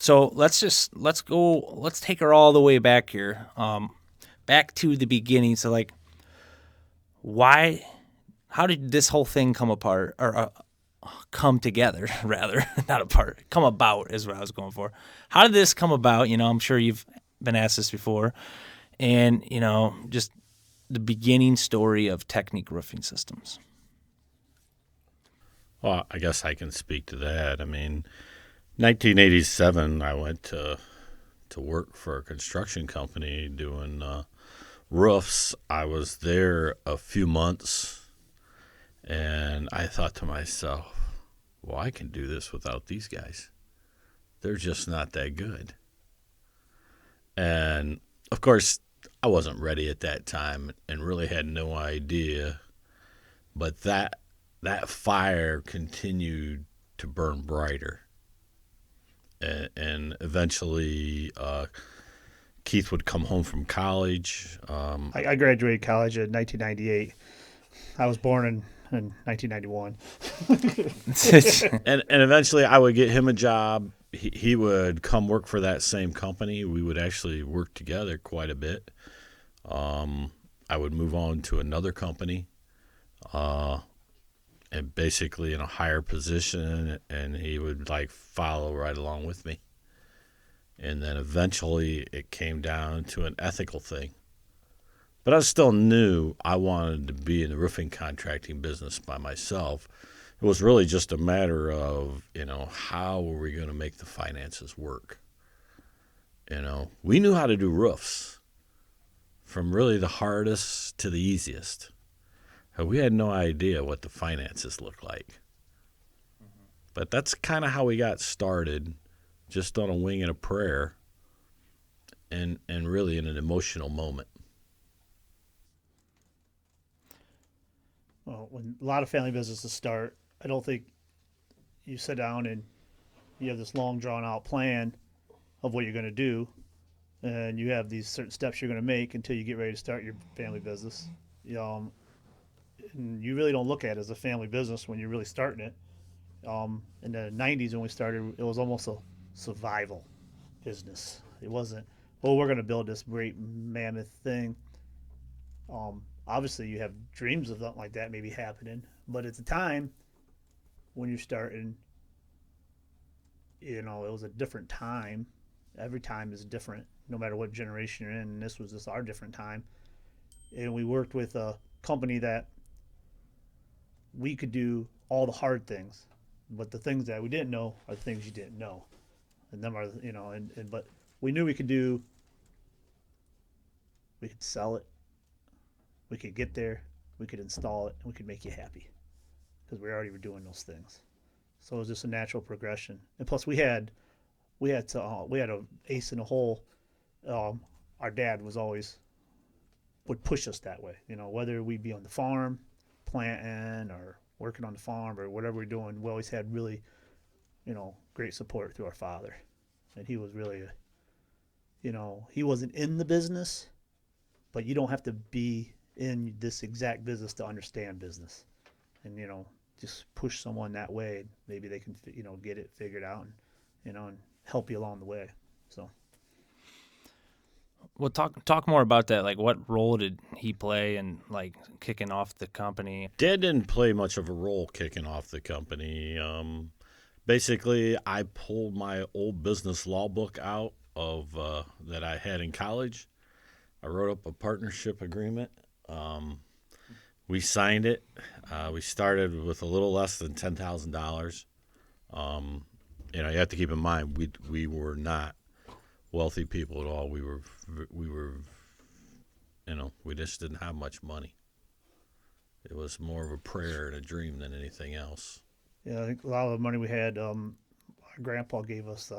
So let's take her all the way back here, back to the beginning. So like, why, how did this whole thing come apart or come together rather, not apart, come about is what I was going for. How did this come about? I'm sure you've been asked this before, and just the beginning story of Technique Roofing Systems. Well, I guess I can speak to that. I mean, 1987, I went to work for a construction company doing roofs. I was there a few months, and I thought to myself, well, I can do this without these guys. They're just not that good. And of course, I wasn't ready at that time and really had no idea. But that fire continued to burn brighter, and eventually Keith would come home from college. I graduated college in 1998. I was born in 1991. And eventually I would get him a job. He would come work for that same company. We would actually work together quite a bit. I would move on to another company, uh, and basically in a higher position, and he would like follow right along with me. And then eventually it came down to an ethical thing. But I still knew I wanted to be in the roofing contracting business by myself. It was really just a matter of, how were we going to make the finances work? We knew how to do roofs from really the hardest to the easiest. But we had no idea what the finances looked like. But that's kind of how we got started, just on a wing and a prayer, and really in an emotional moment. Well, when a lot of family businesses start, I don't think you sit down and you have this long drawn out plan of what you're going to do, and you have these certain steps you're going to make until you get ready to start your family business. And you really don't look at it as a family business when you're really starting it. In the 90s when we started, it was almost a survival business. It wasn't, well, we're going to build this great mammoth thing. Obviously, you have dreams of something like that maybe happening, but at the time when you're starting, it was a different time. Every time is different, no matter what generation you're in. And this was just our different time. And we worked with a company that we could do all the hard things, but the things that we didn't know are the things you didn't know, and them are but we knew we could sell it, we could get there, we could install it, and we could make you happy because we already were doing those things. So it was just a natural progression. And plus, we had a ace in the hole. Um, our dad was always would push us that way. Whether we be on the farm, planting, or working on the farm, or whatever we're doing, we always had really, great support through our father. And he was really, he wasn't in the business, but you don't have to be in this exact business to understand business. And, just push someone that way. Maybe they can, get it figured out and help you along the way. So, Well, talk more about that. Like, what role did he play in like kicking off the company? Dad didn't play much of a role kicking off the company. Basically, I pulled my old business law book out of that I had in college. I wrote up a partnership agreement. Um, we signed it. We started with a little less than $10,000. Um, you have to keep in mind we were not wealthy people at all. We were we just didn't have much money. It was more of a prayer and a dream than anything else. yeah, I think a lot of the money we had, our grandpa gave us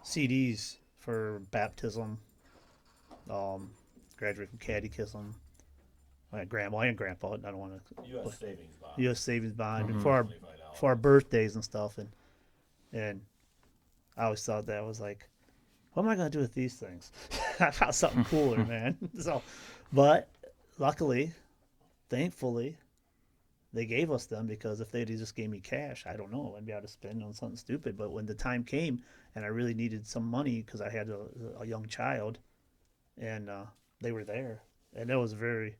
CDs for baptism, um, graduate from catechism. My grandma and grandpa, I don't want to. U.S. savings bond. U.S. savings bond Mm-hmm. for our birthdays and stuff, and I always thought that was like, what am I gonna do with these things? I found something cooler, man. So, but luckily, thankfully, they gave us them because if they'd just gave me cash, I don't know, I'd be able to spend on something stupid. But when the time came and I really needed some money because I had a young child, and they were there, and it was very,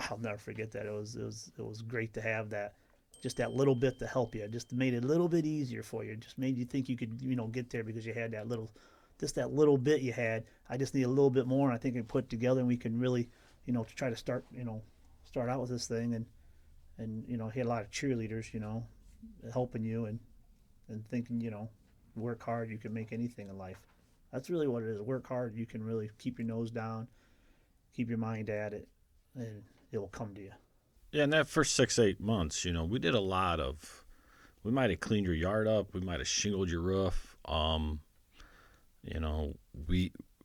I'll never forget that. It was great to have that, just that little bit to help you. It just made it a little bit easier for you. It just made you think you could, get there because you had that little, just that little bit you had. I just need a little bit more, and I think we put it together, and we can really, to try to start out with this thing, and he had a lot of cheerleaders, helping you and thinking, work hard, you can make anything in life. That's really what it is. Work hard, you can really keep your nose down, keep your mind at it, and it will come to you. Yeah, in that first 6, 8 months, we did a lot of. We might have cleaned your yard up. We might have shingled your roof.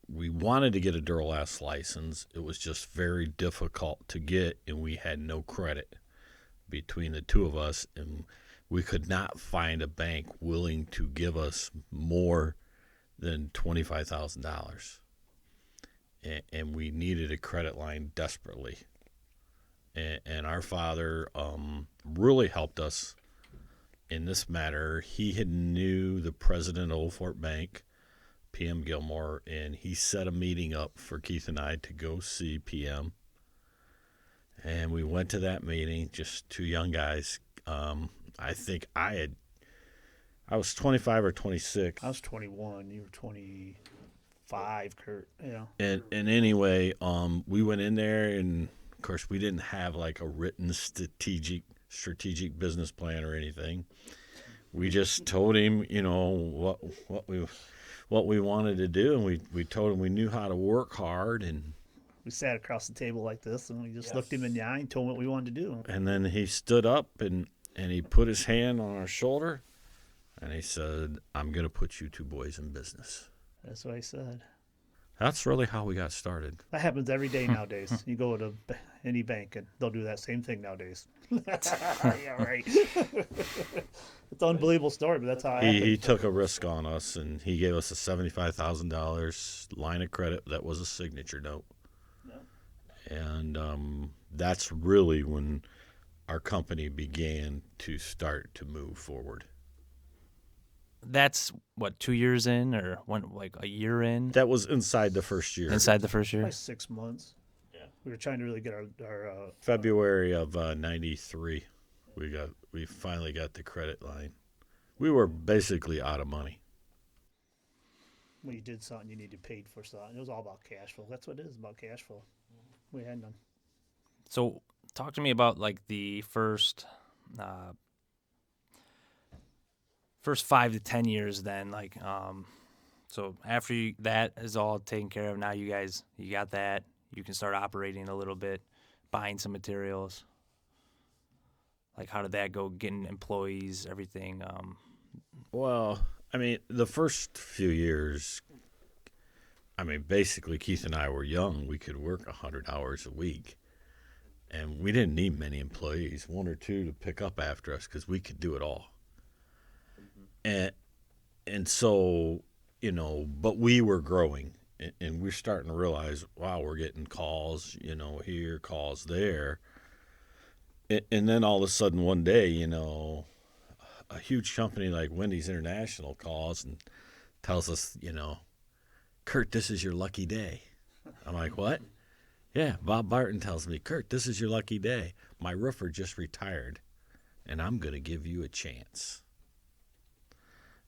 We wanted to get a Duralast license. It was just very difficult to get, and we had no credit between the two of us, and we could not find a bank willing to give us more than $25,000. And we needed a credit line desperately. And our father really helped us in this matter. He had knew the president of Old Fort Bank, PM Gilmore, and he set a meeting up for Keith and I to go see PM. And we went to that meeting, just two young guys. I think I was 25 or 26. I was 21. You were 25, Kurt. Yeah. And anyway, we went in there, and of course we didn't have like a written strategic business plan or anything. We just told him, what we wanted to do, and we told him we knew how to work hard, and we sat across the table like this, and we just looked him in the eye and told him what we wanted to do. And then he stood up and he put his hand on our shoulder, and he said, "I'm going to put you two boys in business." That's what I said. That's really how we got started. That happens every day nowadays. You go to any bank, and they'll do that same thing nowadays. Yeah, right. It's an unbelievable story, but that's how it happened. He took a risk on us, and he gave us a $75,000 line of credit that was a signature note. And that's really when our company began to start to move forward. That's what, 2 years in, or a year in? That was inside the first year. Inside the first year? Probably 6 months. Yeah. We were trying to really get our February of '93, we finally got the credit line. We were basically out of money. When you did something, you needed paid for something. It was all about cash flow. That's what it is, about cash flow. We had none. So talk to me about the first 5 to 10 years then, so after that is all taken care of, now you got that, you can start operating a little bit, buying some materials. How did that go, getting employees, everything? Well, the first few years, basically Keith and I were young. We could work 100 hours a week, and we didn't need many employees, one or two to pick up after us, because we could do it all. And so, but we were growing, and we're starting to realize, wow, we're getting calls, here, calls there. And then all of a sudden one day, a huge company like Wendy's International calls and tells us, "Kurt, this is your lucky day." I'm like, "What?" "Yeah, Bob Barton tells me, Kurt, this is your lucky day. My roofer just retired, and I'm going to give you a chance.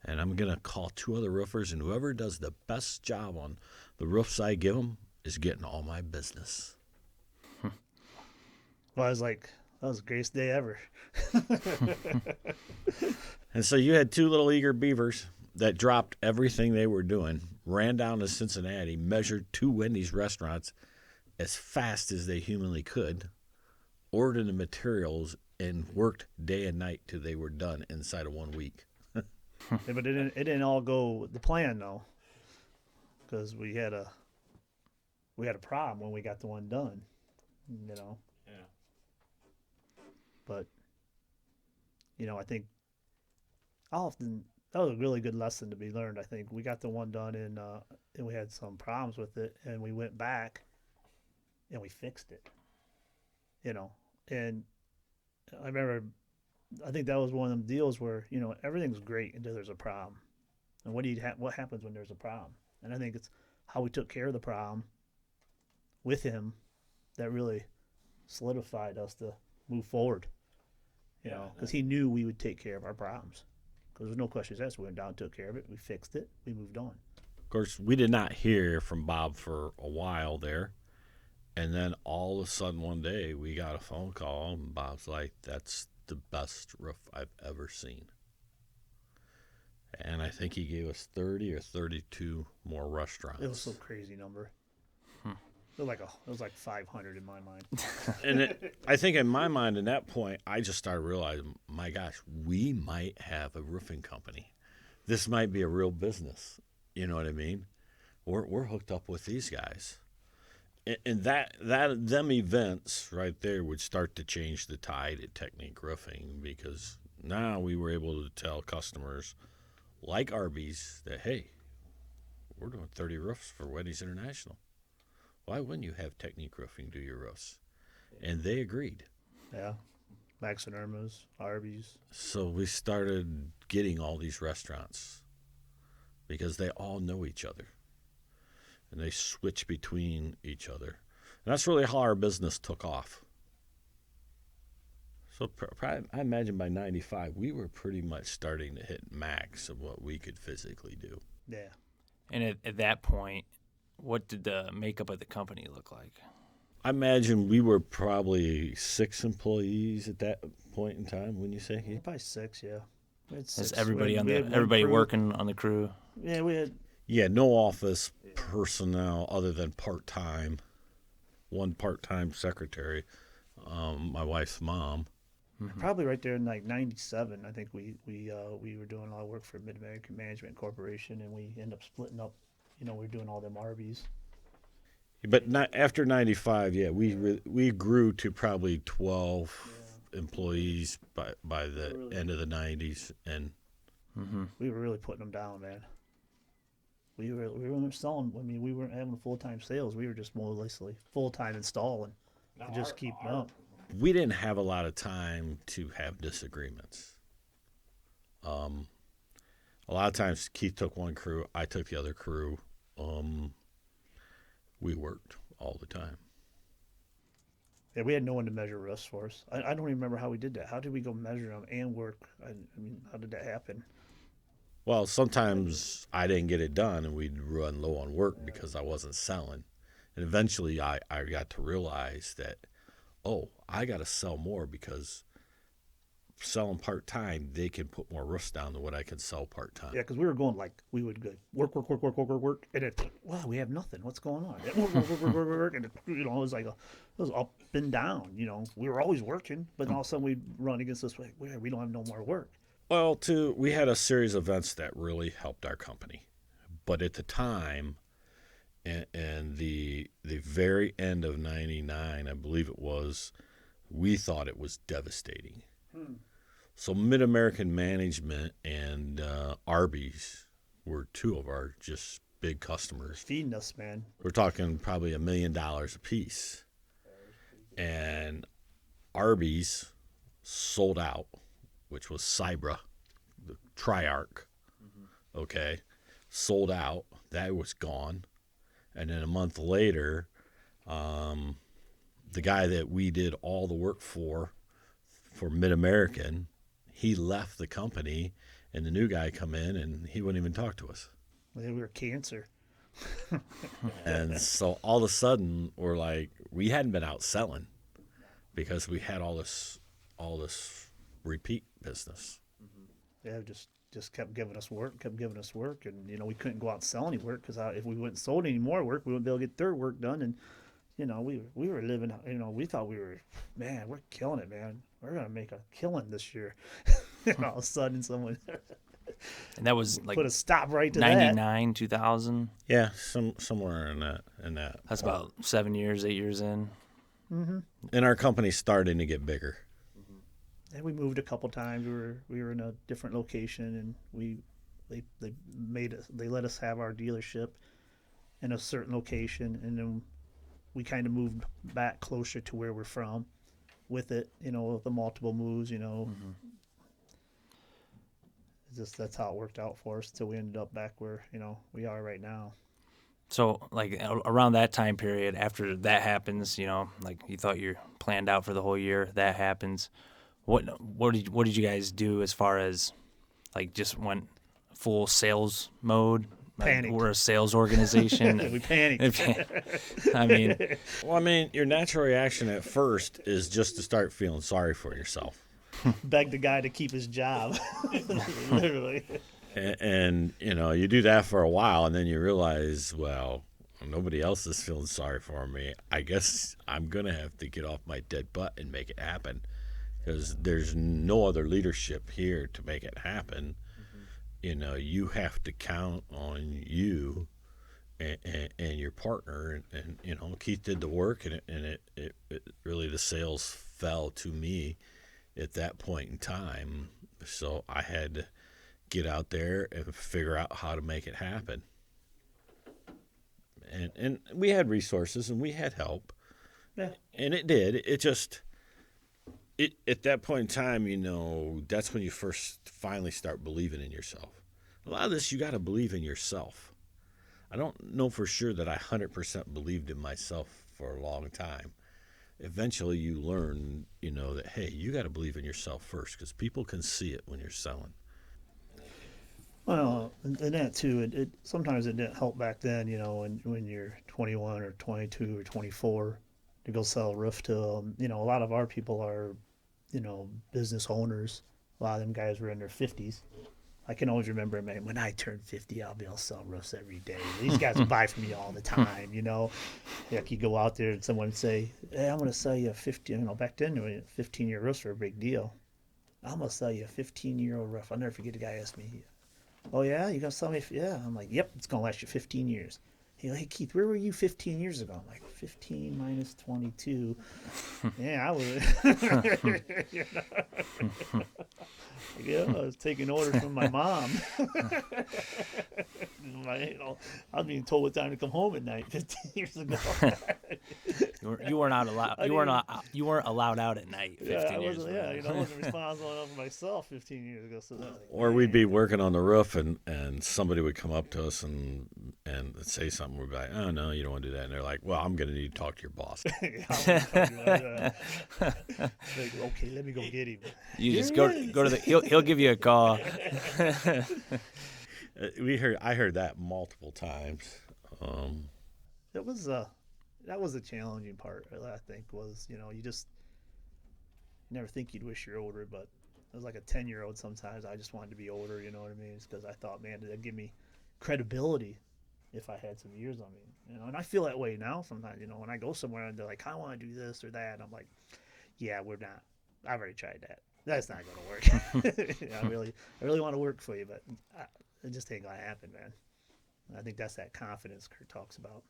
And I'm going to call 2 other roofers, and whoever does the best job on the roofs I give them is getting all my business." Well, I was like, that was the greatest day ever. And so you had 2 little eager beavers that dropped everything they were doing, ran down to Cincinnati, measured 2 Wendy's restaurants as fast as they humanly could, ordered the materials, and worked day and night till they were done inside of 1 week. Yeah, but it didn't all go with the plan, though, because we had a problem when we got the one done, Yeah. But I think that was a really good lesson to be learned. I think we got the one done, and we had some problems with it, and we went back and we fixed it. And I remember, I think that was one of them deals where everything's great until there's a problem. And what happens when there's a problem? And I think it's how we took care of the problem with him that really solidified us to move forward. Because he knew we would take care of our problems. Because there's no questions asked. We went down, took care of it, we fixed it, we moved on. Of course, we did not hear from Bob for a while there. And then all of a sudden one day we got a phone call and Bob's like, "That's the best roof I've ever seen." And I think he gave us 30 or 32 more restaurants. It was a crazy number. It was like 500 in my mind. And I think in my mind, at that point, I just started realizing, my gosh, we might have a roofing company. This might be a real business. You know what I mean? We're hooked up with these guys. And them events right there would start to change the tide at Technique Roofing, because now we were able to tell customers like Arby's that, hey, we're doing 30 roofs for Wendy's International. Why wouldn't you have Technique Roofing do your roofs? And they agreed. Yeah. Max and Irma's, Arby's. So we started getting all these restaurants because they all know each other. And they switch between each other. And that's really how our business took off. So I imagine by 95, we were pretty much starting to hit max of what we could physically do. Yeah. And at that point, what did the makeup of the company look like? I imagine we were probably 6 employees at that point in time, wouldn't you say? Yeah, probably 6, yeah. Is everybody working on the crew? Yeah, we had. Yeah, no office personnel other than part-time. One part-time secretary, my wife's mom. Mm-hmm. Probably right there in like 97, I think we were doing a lot of work for Mid-American Management Corporation, and we ended up splitting up. We were doing all them Arby's. But not, after 95, yeah, we grew to probably 12 employees by the end of the 90s, and we were really putting them down, man. We weren't selling. I mean, we weren't having full-time sales. We were just more or less like full-time installing and just keeping up. we didn't have a lot of time to have disagreements. A lot of times Keith took one crew, I took the other crew. We worked all the time. Yeah, we had no one to measure roofs for us. I don't even remember how we did that. How did we go measure them and work? I mean, how did that happen? Well, sometimes I didn't get it done and we'd run low on work because I wasn't selling. And eventually I got to realize that, I got to sell more because selling part-time, they can put more roofs down than what I can sell part-time. Yeah, because we were going like, we would go work. And it, wow, we have nothing. What's going on? Work. And it was like, it was up and down. We were always working, but all of a sudden we'd run against this way. We don't have no more work. Well, we had a series of events that really helped our company. But at the time, and the very end of 99, I believe it was, we thought it was devastating. So Mid-American Management and Arby's were two of our just big customers. Feeding us, man. We're talking probably $1 million a piece. And Arby's sold out, which was Cybra, the Triarch. Okay, sold out. That was gone. And then a month later, the guy that we did all the work for Mid-American, he left the company, and the new guy come in, and he wouldn't even talk to us. We were cancer. And so all of a sudden, we're like, we hadn't been out selling because we had all this repeat business. Yeah, just kept giving us work, and we couldn't go out and sell any work because if we went and sold any more work, we wouldn't be able to get their work done. And we were living. We thought we're killing it, man. We're gonna make a killing this year. And all of a sudden, someone And that was like put a stop right to 99, 2000. Yeah, somewhere in that. That's about 7 years, 8 years in. that. And our company's starting to get bigger. And we moved a couple times. We were in a different location, and they let us have our dealership in a certain location, and then we kind of moved back closer to where we're from. with it, with the multiple moves, It's just that's how it worked out for us till we ended up back where, we are right now. So, like around that time period, after that happens, like you thought you're planned out for the whole year, that happens. What did you guys do as far as like just went full sales mode? Like Panicked. we're a sales organization. We panicked. I mean, Well, I mean, your natural reaction at first is just to start feeling sorry for yourself. Begged the guy to keep his job. Literally. And you do that for a while, and then you realize, well, nobody else is feeling sorry for me. I guess I'm going to have to get off my dead butt and make it happen, because there's no other leadership here to make it happen. You have to count on you and your partner. And Keith did the work, and it really, the sales fell to me at that point in time. So I had to get out there and figure out how to make it happen. And we had resources and we had help. Yeah. And it did. It just, at that point in time, that's when you first finally start believing in yourself. A lot of this, you got to believe in yourself. I don't know for sure that I 100% believed in myself for a long time. Eventually you learn, that, hey, you got to believe in yourself first, because people can see it when you're selling. Well, and that too, it sometimes it didn't help back then, when you're 21 or 22 or 24 to go sell a roof to them. A lot of our people are, business owners. A lot of them guys were in their 50s. I can always remember, man, when I turn 50, I'll be able to sell roofs every day. These guys will buy from me all the time, Like you go out there and someone say, hey, I'm going to sell you a 15, back then, 15-year roofs were a big deal. I'm going to sell you a 15-year-old roof. I'll never forget the guy asked me, oh, yeah? You going to sell me? Yeah. I'm like, yep, it's going to last you 15 years. Hey, Keith, where were you 15 years ago? I'm like, 15 minus 22. Yeah, I was. Yeah, I was taking orders from my mom. I was being told what time to come home at night 15 years ago. you weren't allowed. You weren't allowed out at night. 15 years ago. I wasn't responsible enough for myself 15 years ago. So Or we'd be working on the roof, and somebody would come up to us and say something. We'd be like, oh, no, you don't want to do that. And they're like, well, I'm going to need to talk to your boss. Like, okay, let me go get him. You just go to the. He'll give you a call. I heard that multiple times. That was the challenging part. I think was you never think you'd wish you're older, but I was like a 10-year-old sometimes. I just wanted to be older. You know what I mean? It's because I thought, man, did that give me credibility if I had some years on me? And I feel that way now sometimes. When I go somewhere and they're like, I want to do this or that, and I'm like, yeah, we're not. I've already tried that. That's not going to work. I really want to work for you, but it just ain't going to happen, man. And I think that's that confidence Kurt talks about.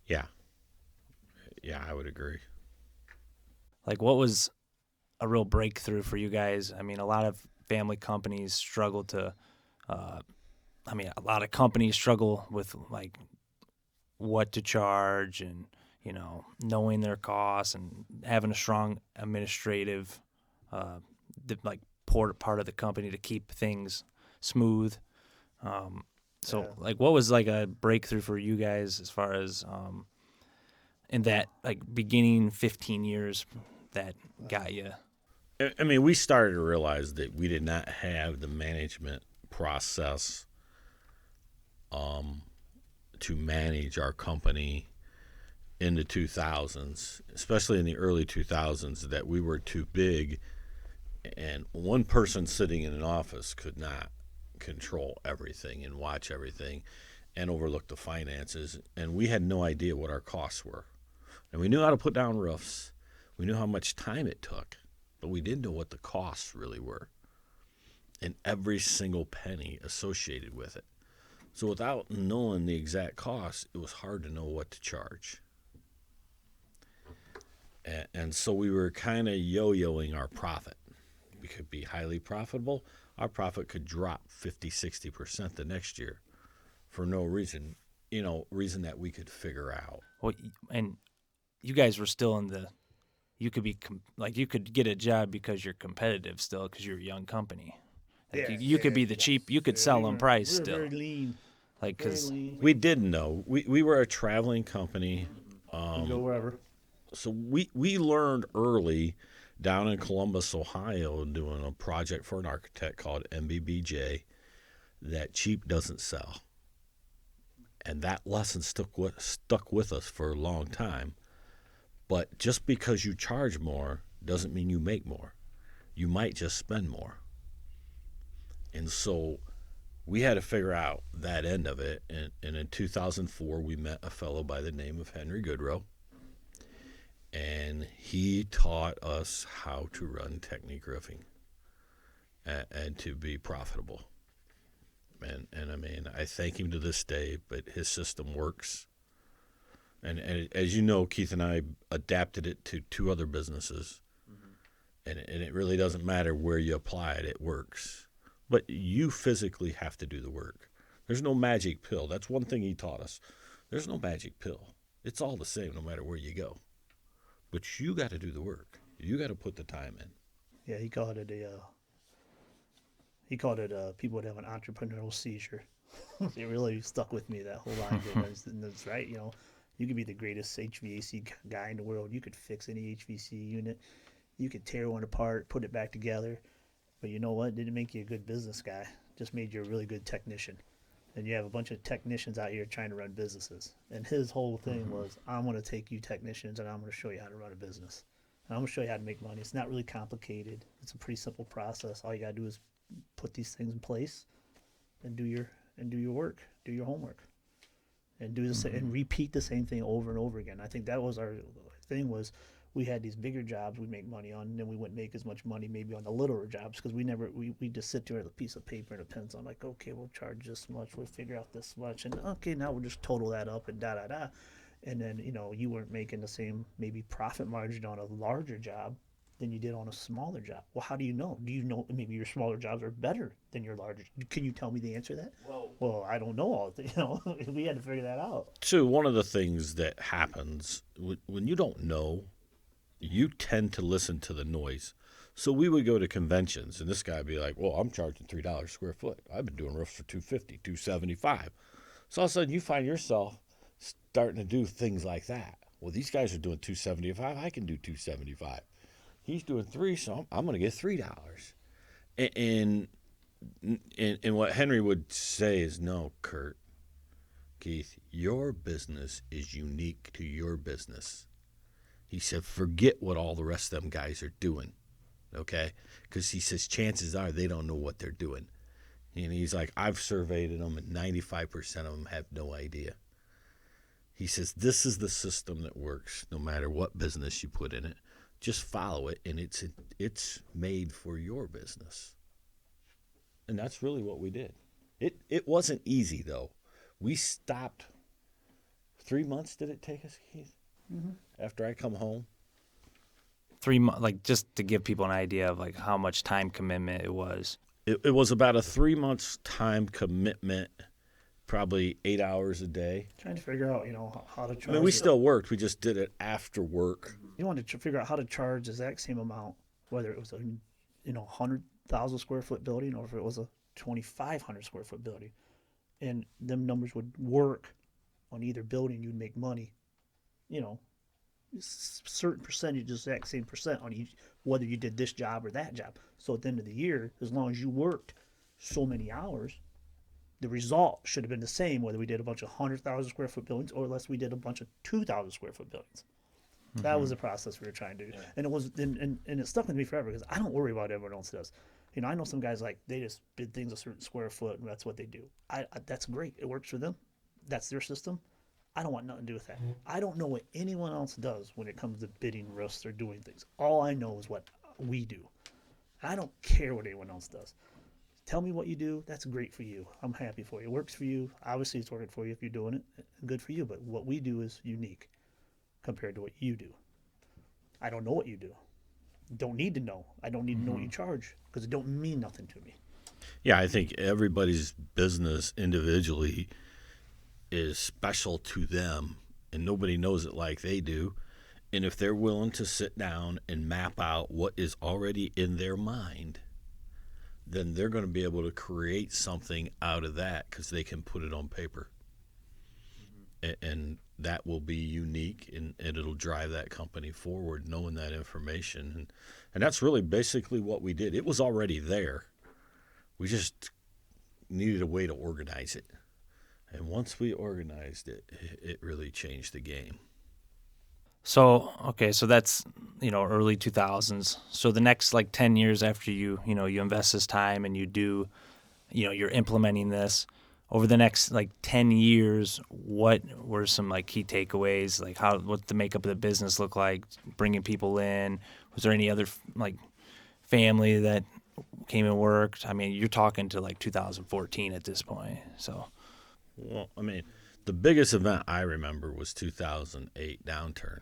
Yeah, I would agree. Like, what was a real breakthrough for you guys? I mean, a lot of family companies struggle to. A lot of companies struggle with like what to charge and knowing their costs and having a strong administrative part of the company to keep things smooth. Like, what was like a breakthrough for you guys as far as in that like beginning 15 years that got you? I mean, we started to realize that we did not have the management process to manage our company in the 2000s, especially in the early 2000s, that we were too big, and one person sitting in an office could not control everything and watch everything and overlook the finances, and we had no idea what our costs were. And we knew how to put down roofs. We knew how much time it took, but we didn't know what the costs really were and every single penny associated with it. So without knowing the exact cost, it was hard to know what to charge. And so we were kind of yo-yoing our profit. We could be highly profitable. Our profit could drop 50-60% the next year for no reason, reason that we could figure out. Well, and you guys were still in the you could be you could get a job because you're competitive still because you're a young company. Like you could be the cheap, you could sell on price we were still. very lean. Like Very because lean. We didn't know. We were a traveling company. We go wherever. So we learned early down in Columbus, Ohio, doing a project for an architect called MBBJ that cheap doesn't sell. And that lesson stuck with us for a long time. But just because you charge more doesn't mean you make more. You might just spend more. And so we had to figure out that end of it. And in 2004, we met a fellow by the name of Henry Goodrow. And he taught us how to run Technique Roofing and to be profitable. And I mean, I thank him to this day, but his system works. And as you know, Keith and I adapted it to 2 other businesses. And it really doesn't matter where you apply it, it works. But you physically have to do the work. There's no magic pill. That's one thing he taught us. There's no magic pill. It's all the same no matter where you go. But you got to do the work. You got to put the time in. Yeah, he called it people would have an entrepreneurial seizure. It really stuck with me, that whole line. And that's right. You know, you could be the greatest HVAC guy in the world. You could fix any HVAC unit. You could tear one apart, put it back together. But you know what? It didn't make you a good business guy. It just made you a really good technician. And you have a bunch of technicians out here trying to run businesses. And his whole thing was, I'm going to take you technicians and I'm going to show you how to run a business. And I'm going to show you how to make money. It's not really complicated. It's a pretty simple process. All you got to do is put these things in place and do your work, do your homework, and do this and repeat the same thing over and over again. I think that was our thing. Was we had these bigger jobs we make money on, and then we wouldn't make as much money maybe on the littler jobs because we just sit there with a piece of paper and a pencil. I'm like, okay, we'll charge this much, we'll figure out this much, and okay, now we'll just total that up and da. And then, you know, you weren't making the same maybe profit margin on a larger job than you did on a smaller job. Well, how do you know? Do you know maybe your smaller jobs are better than your larger? Can you tell me the answer to that? Well, I don't know all. You know, we had to figure that out. So one of the things that happens when you don't know, you tend to listen to the noise. So we would go to conventions, and this guy would be like, well, I'm charging $3 a square foot. I've been doing roofs for $250, $275. So all of a sudden you find yourself starting to do things like that. Well, these guys are doing $275. I can do $275. He's doing $3, so I'm going to get $3. And what Henry would say is, no, Kurt, Keith, your business is unique to your business. He said, forget what all the rest of them guys are doing, okay? Because he says chances are they don't know what they're doing. And he's like, I've surveyed them, and 95% of them have no idea. He says, this is the system that works no matter what business you put in it. Just follow it, and it's made for your business. And that's really what we did. It wasn't easy, though. We stopped. 3 months did it take us, Keith? Mm-hmm. After I come home? 3 months, like just to give people an idea of like how much time commitment it was. It was about a 3 months time commitment, probably 8 hours a day. Trying to figure out, you know, how to charge. I mean, we still worked. We just did it after work. You wanted to figure out how to charge the exact same amount, whether it was a 100,000 square foot building or if it was a 2,500 square foot building, and them numbers would work on either building. You'd make money, you know, certain percentage, the exact same percent on each, whether you did this job or that job. So at the end of the year, as long as you worked so many hours, the result should have been the same whether we did a bunch of 100,000 square foot buildings or unless we did a bunch of 2,000 square foot buildings. Mm-hmm. That was the process we were trying to do. Yeah. And it was, and it stuck with me forever because I don't worry about what everyone else does. You know, I know some guys like they just bid things a certain square foot and that's what they do. I that's great. It works for them. That's their system. I don't want nothing to do with that. Mm-hmm. I don't know what anyone else does when it comes to bidding roofs or doing things. All I know is what we do. I don't care what anyone else does. Tell me what you do. That's great for you. I'm happy for you. It works for you. Obviously, it's working for you if you're doing it. Good for you. But what we do is unique compared to what you do. I don't know what you do. Don't need to know. I don't need to know what you charge because it don't mean nothing to me. Yeah, I think everybody's business individually is special to them, and nobody knows it like they do. And if they're willing to sit down and map out what is already in their mind, then they're going to be able to create something out of that because they can put it on paper. And that will be unique, and it'll drive that company forward, knowing that information. And that's really basically what we did. It was already there. We just needed a way to organize it. And once we organized it, it really changed the game. So, okay, so that's, early 2000s. So the next like 10 years after you invest this time and you do, you're implementing this over the next like 10 years, what were some like key takeaways? Like what the makeup of the business look like, bringing people in? Was there any other like family that came and worked? I mean, you're talking to like 2014 at this point. So, well, I mean, the biggest event I remember was 2008 downturn.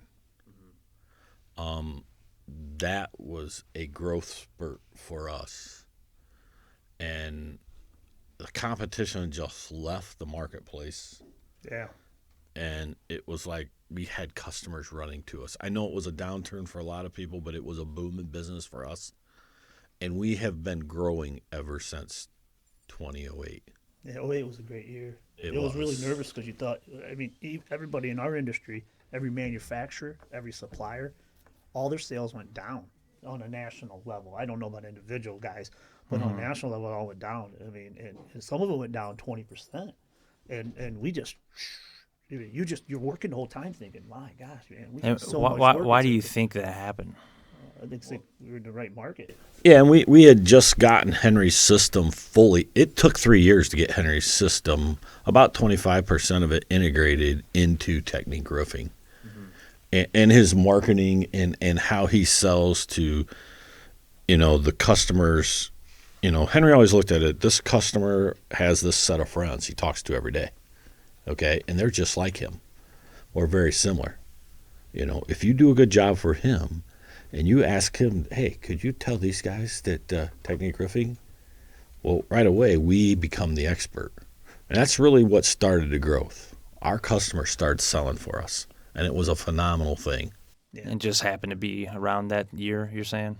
That was a growth spurt for us, and the competition just left the marketplace. Yeah. And it was like we had customers running to us. I know it was a downturn for a lot of people, but it was a booming business for us. And we have been growing ever since 2008. Yeah, 08 was a great year. It was really was. nervous because you thought, everybody in our industry, every manufacturer, every supplier, all their sales went down on a national level. I don't know about individual guys, but on a national level, it all went down. I mean, and some of it went down 20%. And we just, you're working the whole time thinking, my gosh, man, we have so much work. Why do you think that happened? I think we were in the right market. Yeah, and we had just gotten Henry's system fully. It took 3 years to get Henry's system, about 25% of it integrated into Technique Roofing. And his marketing and how he sells to, the customers. Henry always looked at it, this customer has this set of friends he talks to every day, okay? And they're just like him or very similar. If you do a good job for him and you ask him, hey, could you tell these guys that Technique Roofing? Well, right away, we become the expert. And that's really what started the growth. Our customers started selling for us. And it was a phenomenal thing. Yeah. And just happened to be around that year, you're saying?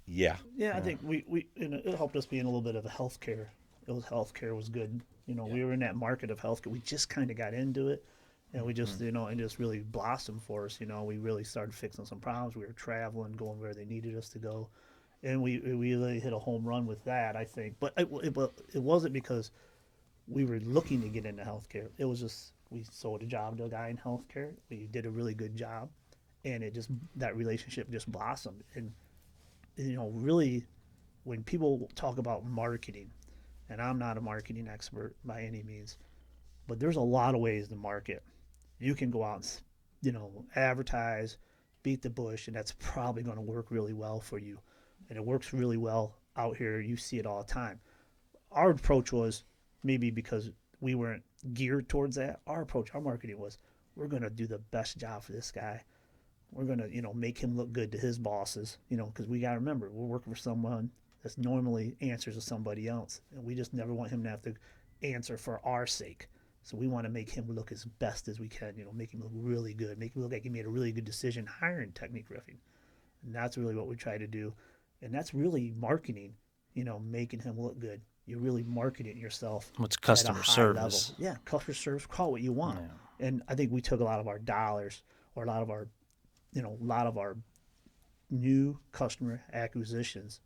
Yeah. Yeah, I think we it helped us be in a little bit of a healthcare. Healthcare was good. We were in that market of healthcare. We just kind of got into it, and we just and just really blossomed for us. We really started fixing some problems. We were traveling, going where they needed us to go, and we really hit a home run with that, I think. But it wasn't because we were looking to get into healthcare. It was just we sold a job to a guy in healthcare. We did a really good job, and that relationship just blossomed. And really, when people talk about marketing, and I'm not a marketing expert by any means, but there's a lot of ways to market. You can go out and advertise, beat the bush, and that's probably going to work really well for you. And it works really well out here. You see it all the time. Our approach was, maybe because we weren't geared towards that, our marketing was, we're going to do the best job for this guy. We're going to, make him look good to his bosses, because we got to remember, we're working for someone that's normally answers to somebody else. And we just never want him to have to answer for our sake. So we want to make him look as best as we can, make him look really good, make him look like he made a really good decision hiring Technique Roofing. And that's really what we try to do. And that's really marketing, making him look good. You're really marketing yourself. What's customer service? Level. Yeah, customer service. Call it what you want. Yeah. And I think we took a lot of our dollars, or a lot of our new customer acquisitions,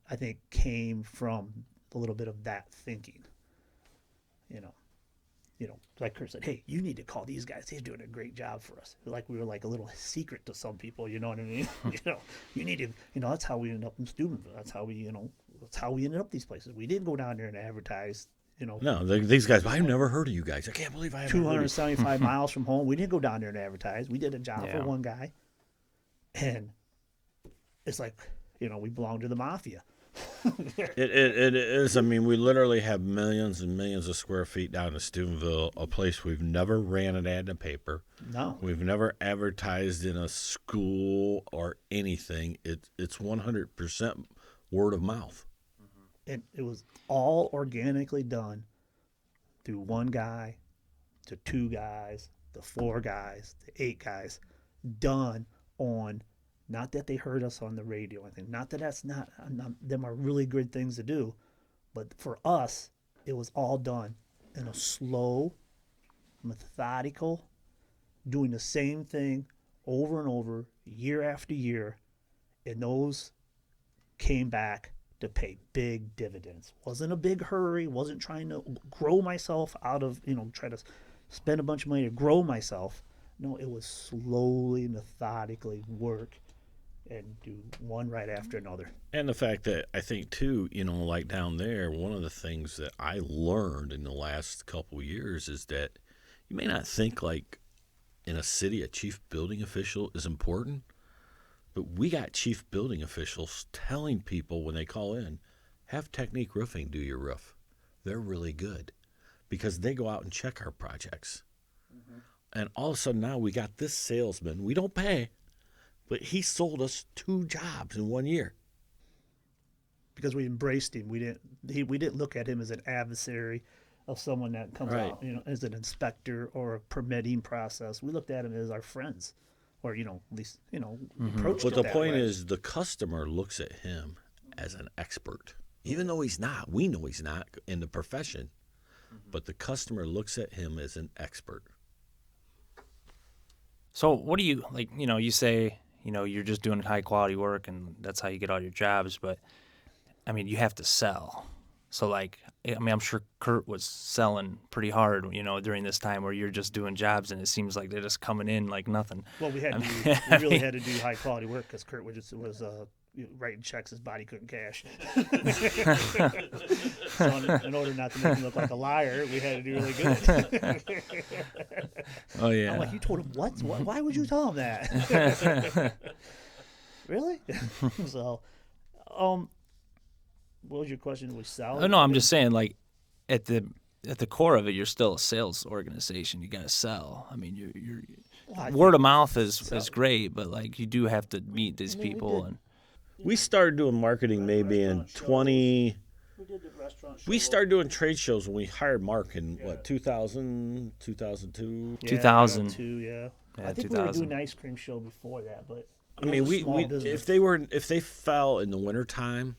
I think, came from a little bit of that thinking. Like Kurt said, hey, you need to call these guys. They're doing a great job for us. Like we were like a little secret to some people. You know what I mean? You need to. That's how we ended up in Steubenville. That's how we ended up these places. We didn't go down there and advertise. No, these guys. I've never heard of you guys. I can't believe I haven't. 275 miles from home. We didn't go down there and advertise. We did a job for one guy, and it's like we belong to the mafia. It is. I mean, we literally have millions and millions of square feet down in Steubenville, a place we've never ran an ad in the paper. No. We've never advertised in a school or anything. It's 100% word of mouth. And it was all organically done through one guy, to two guys, to four guys, to 8 guys. done on, not that they heard us on the radio, I think, not that that's not them are really good things to do, but for us, it was all done in a slow, methodical, doing the same thing over and over, year after year, and those came back to pay big dividends. Wasn't a big hurry, wasn't trying to grow myself out of, try to spend a bunch of money to grow myself. No, it was slowly, methodically work and do one right after another. And the fact that I think, too, like down there, one of the things that I learned in the last couple of years is that you may not think like in a city a chief building official is important, but we got chief building officials telling people when they call in, have Technique Roofing do your roof. They're really good because they go out and check our projects. Mm-hmm. And all of a sudden now we got this salesman. We don't pay, but he sold us 2 jobs in 1 year. Because we embraced him. We didn't look at him as an adversary of someone that comes Right. out, as an inspector or a permitting process. We looked at him as our friends, or at least approached But it the that point way. is the customer looks at him as an expert. Even though he's not. We know he's not in the profession. But the customer looks at him as an expert. So what do you like? You say you're just doing high quality work, and that's how you get all your jobs. But I mean, you have to sell. So I'm sure Kurt was selling pretty hard, during this time where you're just doing jobs, and it seems like they're just coming in like nothing. Well, we really had to do high quality work because Kurt was writing checks his body couldn't cash. So in order not to make him look like a liar, we had to do really good. Oh yeah. I'm like, you told him what? Why would you tell him that? Really? So, what was your question? We sell? Oh, no, I'm just saying, at the core of it, you're still a sales organization. You got to sell. I mean, Well, I word of mouth is great, but you do have to meet these people. And We started doing marketing maybe in 20. We did the restaurant show. We started doing trade shows when we hired Mark in 2000, 2002. 2000. 2002, yeah. Yeah, I think 2000. we were doing an ice cream show before that, but I mean, it was a small business. if they fell in the wintertime,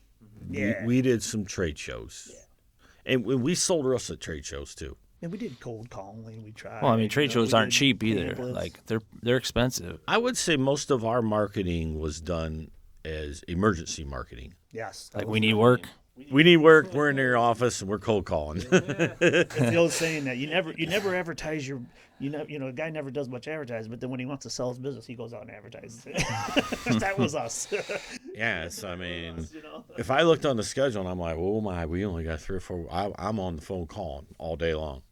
Yeah. we did some trade shows. Yeah. And we sold roofs at trade shows too. And we did cold calling. We tried. well, I mean, trade shows we aren't did cheap either. pamphlets. They're expensive. I would say most of our marketing was done as emergency markening. Yes. We need work. We need work. We're in their office and we're cold calling. It's the old saying that you never advertise your a guy never does much advertising, but then when he wants to sell his business, he goes out and advertises it. That was us. Yes, I mean, You know? if I looked on the schedule and I'm like, oh my, we only got 3 or 4. I'm on the phone calling all day long,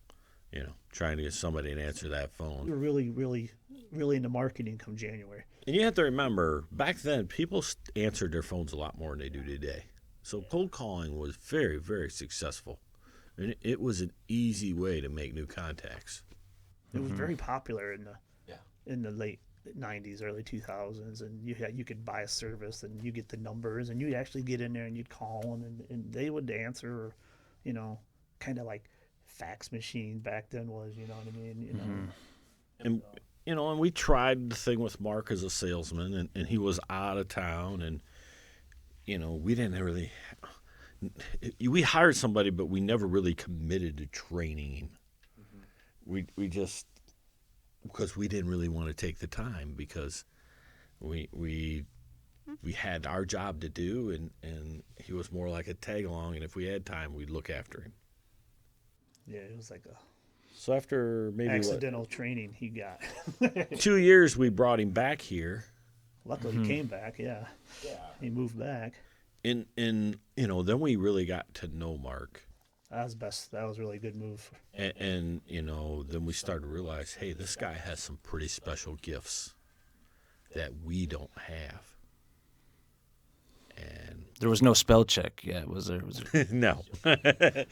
trying to get somebody to answer that We phone. were really, really, really into marketing come January. And you have to remember, back then, people answered their phones a lot more than they do today. So cold calling was very, very successful. And it was an easy way to make new contacts. It was very popular in the late 90s, early 2000s, and you could buy a service and you get the numbers and you'd actually get in there and you'd call them and they would answer, kind of like fax machine back then was, you know what I mean? And and we tried the thing with Mark as a salesman, and he was out of town, and we didn't really. We hired somebody, but we never really committed to training him. We just because we didn't really want to take the time because we had our job to do, and he was more like a tag along, and if we had time, we'd look after him. Yeah, it was like a So after maybe accidental training he got. 2 years, we brought him back here. Luckily, he came back. Yeah, he moved back. And then we really got to know Mark. That was best. That was a really good move. And then we started to realize, hey, this guy has some pretty special gifts that we don't have. And There was no spell check yet, was there? no. That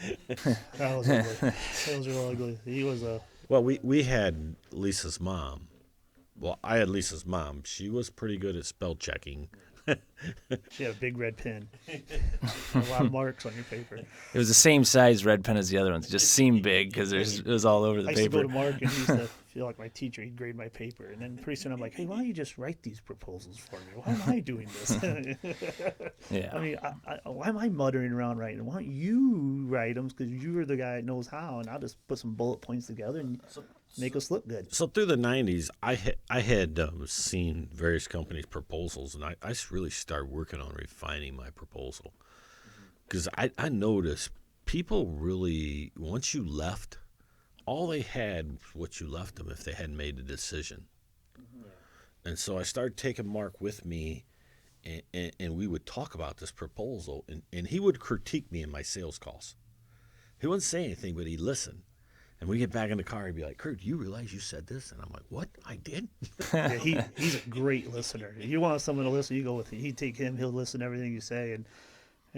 was ugly. That was real ugly. He was a. Well, we had Lisa's mom. Well, I had Lisa's mom. She was pretty good at spell checking. She had a big red pen. A lot of marks on your paper. It was the same size red pen as the other ones. It just seemed big because it was all over the I used to go paper. to Mark, and he used to feel like my teacher. He'd grade my paper, and then pretty soon I'm like, "Hey, why don't you just write these proposals for me? Why am I doing this?" Yeah. I mean, why am I muttering around writing? Why don't you write them? Because you're the guy that knows how, and I'll just put some bullet points together and make us look good. So through the 90s, I had seen various companies' proposals, and I really started working on refining my proposal. Because I noticed people really, once you left, all they had was what you left them if they hadn't made a decision. And so I started taking Mark with me, and we would talk about this proposal, and he would critique me in my sales calls. He wouldn't say anything, but he'd listen. And we get back in the car, he'd be like, "Kurt, do you realize you said this?" And I'm like, "What? I did?" Yeah, he's a great listener. If you want someone to listen, you go with him. He'd take him. He'll listen to everything you say, and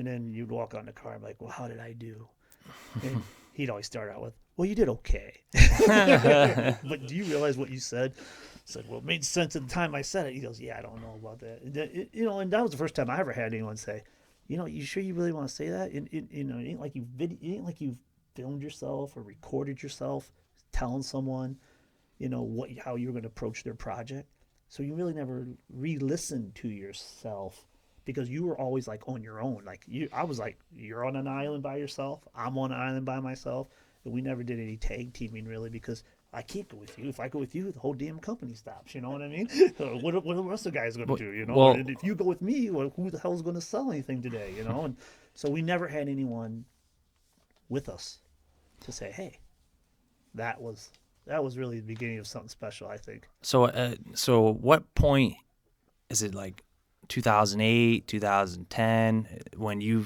then you'd walk out in the car and be like, "Well, how did I do?" And he'd always start out with, "Well, you did okay." But do you realize what you said? I said, "Well, it made sense at the time I said it." He goes, "Yeah, I don't know about that." And and that was the first time I ever had anyone say, "You sure you really want to say that?" It ain't like you've filmed yourself or recorded yourself telling someone, how you're going to approach their project. So you really never re-listened to yourself because you were always like on your own. I was like, you're on an island by yourself. I'm on an island by myself. And we never did any tag teaming really because I can't go with you. If I go with you, the whole damn company stops. You know what I mean? What are the rest of the guys going to do? well- and if you go with me, well, who the hell is going to sell anything today? And so we never had anyone with us to say, "Hey, that was really the beginning of something special." I think. So what point is it, like 2008, 2010, when you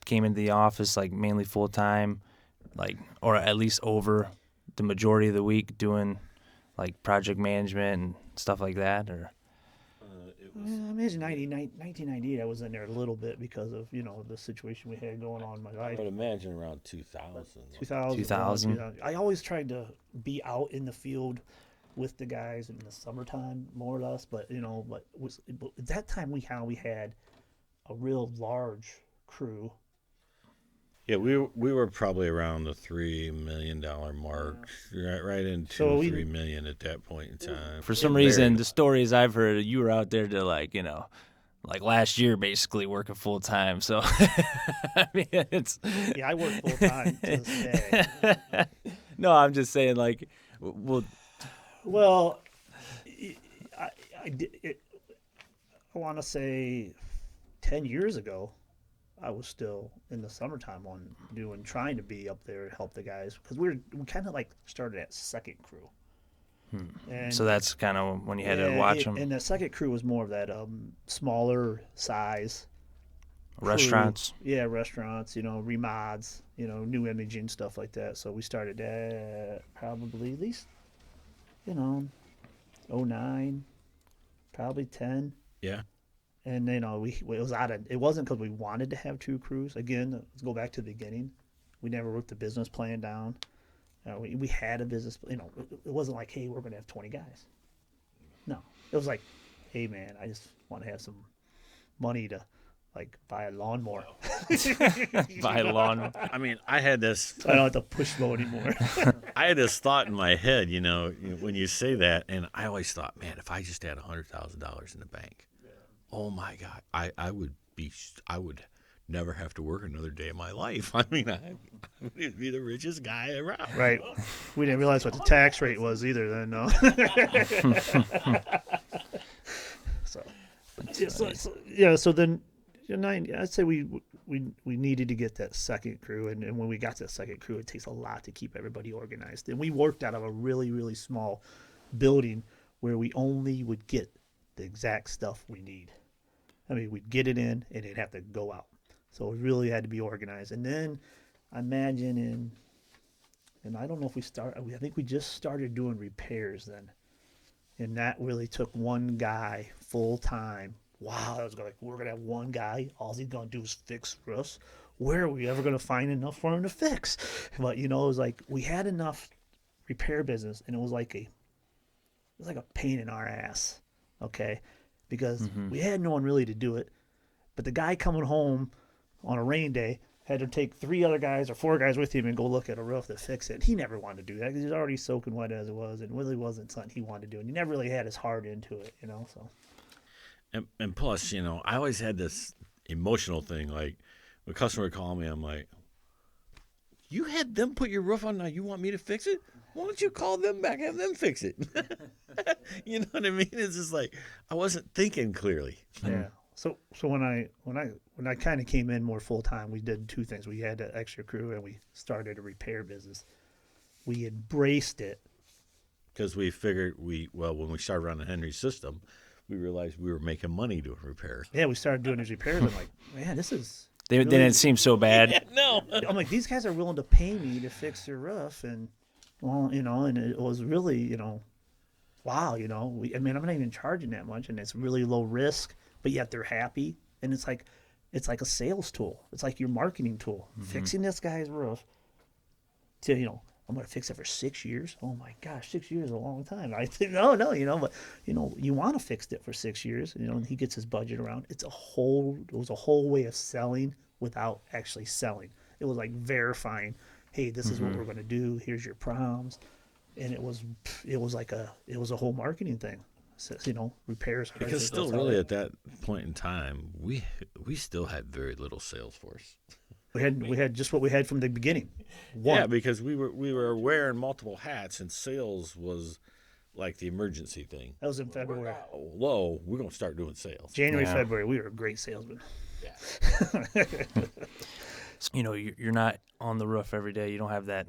came into the office, like mainly full time, like, or at least over the majority of the week doing like project management and stuff like that, or? I imagine 1998 I was in there a little bit because of the situation we had going on in my I life. would imagine around 2000. 2000. I always tried to be out in the field with the guys in the summertime, more or less. But but at that time we had a real large crew. Yeah, we were probably around the $3 million mark, right in So we- 3 million at that point in time. For some It reason, varied. the stories I've heard, you were out there to like last year, basically working full time. So, I mean, it's Yeah, I work full time to this day. no, I'm just saying, like, well, Well, I want to say 10 years ago, I was still in the summertime trying to be up there and help the guys because we kind of like started at second crew. And so that's kind of when you had to watch them. And the second crew was more of that smaller size crew. Restaurants. Yeah, restaurants, remods, new imaging, stuff like that. So we started at probably at least, 09, probably 10. Yeah. And it wasn't because we wanted to have two crews. Again, let's go back to the beginning. We never wrote the business plan down. We had a business, it wasn't like, "Hey, we're going to have 20 guys." No, it was like, "Hey man, I just want to have some money to like buy a lawnmower." By lawn. I mean, I had this I don't have to push mow anymore. I had this thought in my head, when you say that, and I always thought, man, if I just had $100,000 in the bank, oh my God, I would never have to work another day of my life. I mean, I would be the richest guy around. Right. We didn't realize what the tax rate was either then, no. So then, I'd say we needed to get that second crew, and when we got that second crew, it takes a lot to keep everybody organized. And we worked out of a really, really small building where we only would get the exact stuff we need. I mean, we'd get it in, and it'd have to go out. So we really had to be organized. And then I imagine and I don't know if I think we just started doing repairs then. And that really took one guy full time. Wow, I was like, we're going to have one guy. All he's going to do is fix for us. Where are we ever going to find enough for him to fix? But, it was like we had enough repair business, and it was like a pain in our ass. Okay. because we had no one really to do it. But the guy coming home on a rain day had to take 3 other guys or 4 guys with him and go look at a roof to fix it. He never wanted to do that because he was already soaking wet as it was, and really wasn't something he wanted to do. And he never really had his heart into it, So. And plus, I always had this emotional thing. Like, when a customer would call me, I'm like, you had them put your roof on, now you want me to fix it? Why don't you call them back and have them fix it? You know what I mean? It's just like, I wasn't thinking clearly. Yeah. So when I kind of came in more full time, we did 2 things. We had an extra crew and we started a repair business. We embraced it. Because we figured when we started running Henry's system, we realized we were making money doing repairs. Yeah, we started doing these repairs. I'm like, man, this is. They didn't seem so bad. Yeah, no. I'm like, these guys are willing to pay me to fix their roof, and and it was really, wow, I'm not even charging that much, and it's really low risk, but yet they're happy, and it's like a sales tool. It's like your marketing tool. Fixing this guy's roof. To I'm going to fix it for 6 years. Oh my gosh, 6 years is a long time. I think no, but you want to fix it for 6 years. And he gets his budget around. It was a whole way of selling without actually selling. It was like verifying, hey, this is what we're going to do. Here's your proms, and it was a whole marketing thing. So, repairs. Because still, really, at that point in time, we still had very little sales force. We had just what we had from the beginning. Yeah, because we were wearing multiple hats, and sales was like the emergency thing. That was in February. We're gonna start doing sales. January, February, we were great salesmen. Yeah. You're not on the roof every day. You don't have that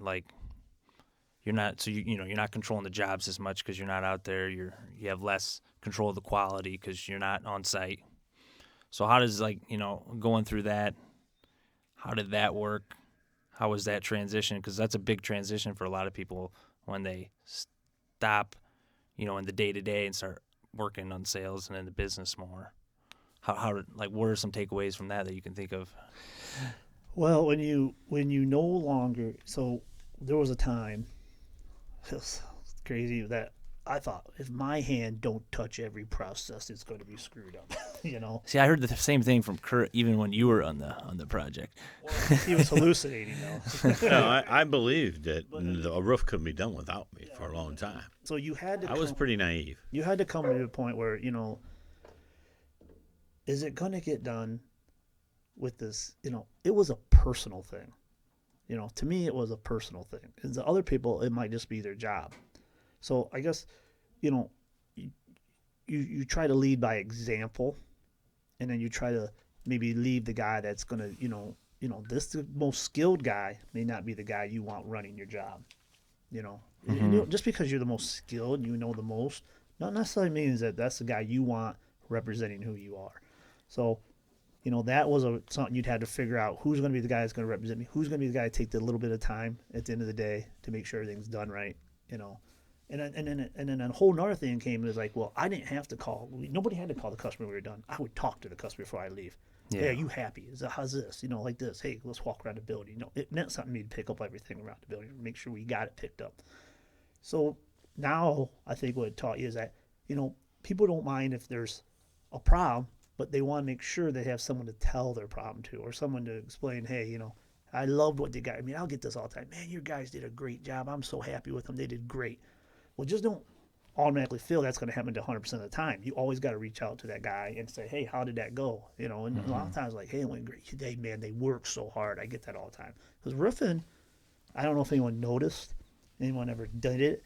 you're not you're not controlling the jobs as much because you're not out there. You have less control of the quality because you're not on site. So how does going through that? How did that work? How was that transition? Because that's a big transition for a lot of people when they stop, in the day-to-day and start working on sales and in the business more. What are some takeaways from that you can think of? Well, when you no longer, so there was a time, it was crazy, that I thought if my hand don't touch every process, it's going to be screwed up. See, I heard the same thing from Kurt even when you were on the project. He was hallucinating though. No, I believed that a roof couldn't be done without me for a long time. So you had to. I was pretty naive. You had to come to a point where is it going to get done with this? It was a personal thing. To me, it was a personal thing. And to other people, it might just be their job. So I guess, you try to lead by example, and then you try to maybe leave the guy that's going to, the most skilled guy may not be the guy you want running your job. Just because you're the most skilled and you know the most, not necessarily means that that's the guy you want representing who you are. So, that was something you'd had to figure out who's going to be the guy that's going to represent me, who's going to be the guy to take the little bit of time at the end of the day to make sure everything's done right, And then a whole nother thing came. It was like, well, I didn't have to call. Nobody had to call the customer when we were done. I would talk to the customer before I leave. Yeah. Hey, are you happy? How's this? Like this. Hey, let's walk around the building. It meant something to me to pick up everything around the building, make sure we got it picked up. So now I think what it taught you is that, people don't mind if there's a problem, but they want to make sure they have someone to tell their problem to, or someone to explain, hey, I loved what they got. I'll get this all the time. Man, your guys did a great job. I'm so happy with them. They did great. Well, just don't automatically feel that's going to happen to 100% of the time. You always got to reach out to that guy and say, hey, how did that go? And a lot of times, hey, it went great today, man. They worked so hard. I get that all the time. Because roofing, I don't know if anyone noticed, anyone ever did it,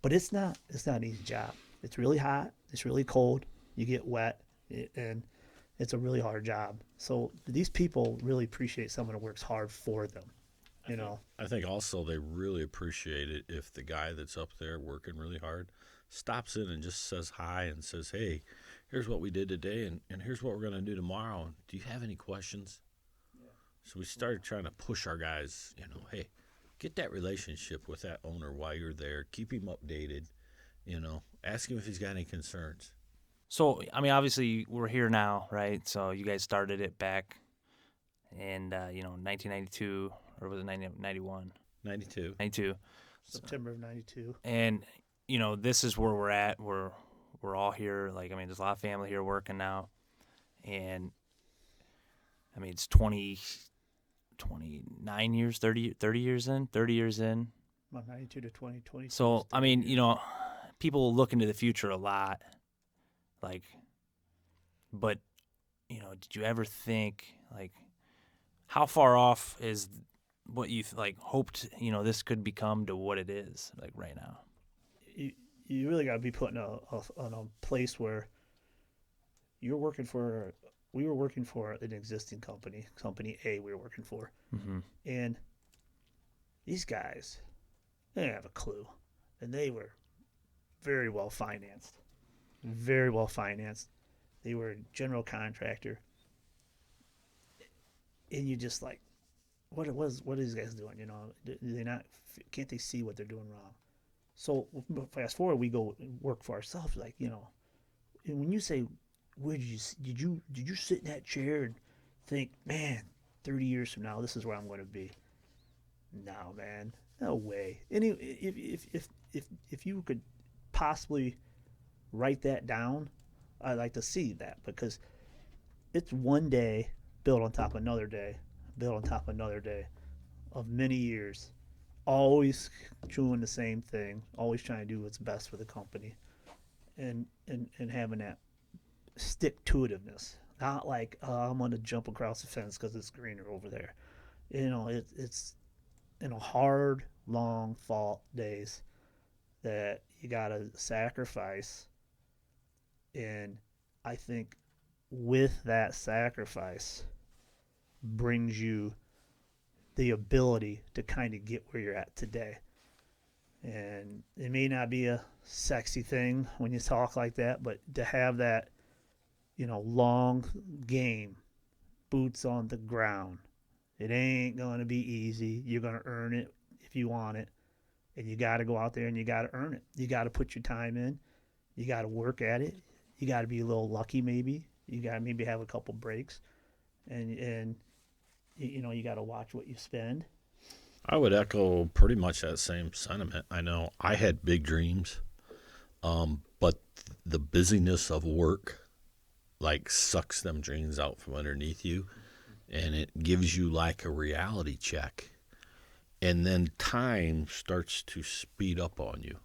but it's not an easy job. It's really hot. It's really cold. You get wet, and it's a really hard job. So these people really appreciate someone who works hard for them. I think also they really appreciate it if the guy that's up there working really hard stops in and just says hi and says, hey, here's what we did today, and here's what we're going to do tomorrow. Do you have any questions? Yeah. So we started trying to push our guys, hey, get that relationship with that owner while you're there. Keep him updated, ask him if he's got any concerns. So, obviously we're here now, right? So you guys started it back in, 1992. Or was it 91? 92. 92. September of 92. And, this is where we're at. We're we're all here. Like, I mean, there's a lot of family here working now. And, I mean, it's 29 years, 30 years in, 30 years in. About 92 to 2020. So, I mean, you know, people look into the future a lot. Like, but, you know, did you ever think, like, how far off is what you, like, hoped, you know, this could become to what it is, like, right now? You really got to be put in a place where you're working for, we were working for an existing company A we were working for. Mm-hmm. And these guys, they didn't have a clue. And they were very well financed. Very well financed. They were a general contractor. And you just like, what are these guys doing? You know, can't they see what they're doing wrong? So fast forward, we go work for ourselves. Like, you know, and when you say, where did you sit in that chair and think, man, 30 years from now, this is where I'm going to be? No, man, no way. If you could possibly write that down, I'd like to see that, because it's one day built on top of another day, built on top of another day of many years, always doing the same thing, always trying to do what's best for the company, and having that stick-to-itiveness. Not like, I'm going to jump across the fence because it's greener over there. You know, it's, you know, hard, long fall days that you got to sacrifice. And I think with that sacrifice brings you the ability to kind of get where you're at today. And it may not be a sexy thing when you talk like that, but to have that, you know, long game, boots on the ground, it ain't going to be easy. You're going to earn it if you want it. And you got to go out there and you got to earn it. You got to put your time in. You got to work at it. You got to be a little lucky maybe. You got to maybe have a couple breaks. And you know, you got to watch what you spend. I would echo pretty much that same sentiment. I know I had big dreams, but the busyness of work like sucks them dreams out from underneath you, and it gives you like a reality check. And then time starts to speed up on you.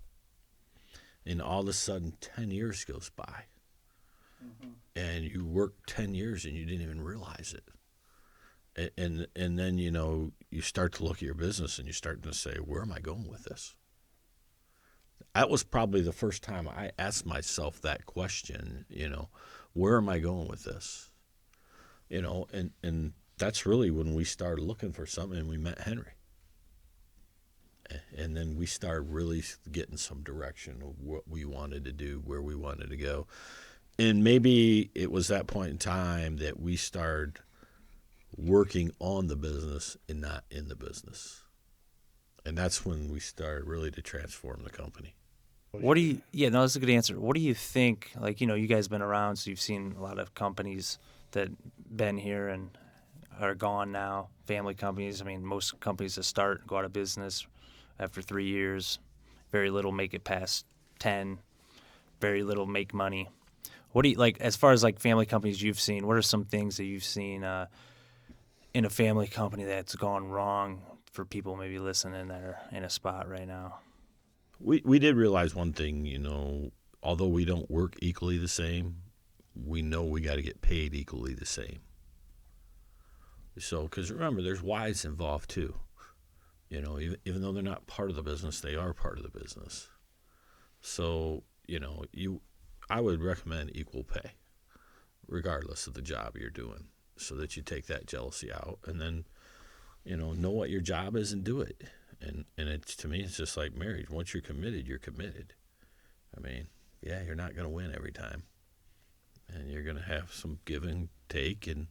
And all of a sudden 10 years goes by. Mm-hmm. And you worked 10 years and you didn't even realize it. And then, you know, you start to look at your business and you start to say, where am I going with this? That was probably the first time I asked myself that question, you know, where am I going with this? You know, and that's really when we started looking for something and we met Henry. And then we started really getting some direction of what we wanted to do, where we wanted to go. And maybe it was that point in time that we started working on the business and not in the business. And that's when we started really to transform the company. Yeah, no, that's a good answer. What do you think, like, you know, you guys been around, so you've seen a lot of companies that been here and are gone now, family companies. I mean, most companies that start go out of business after 3 years. Very little make it past 10. Very little make money. What do you, like, as far as like family companies you've seen, what are some things that you've seen in a family company that's gone wrong for people maybe listening that are in a spot right now? We did realize one thing, you know, although we don't work equally the same, we know we got to get paid equally the same. So, because remember, there's wives involved too. You know, even though they're not part of the business, they are part of the business. So, you know, I would recommend equal pay, regardless of the job you're doing, so that you take that jealousy out, and then, you know what your job is and do it. And it's, to me, it's just like marriage. Once you're committed, you're committed. I mean, yeah, you're not going to win every time, and you're going to have some give and take, and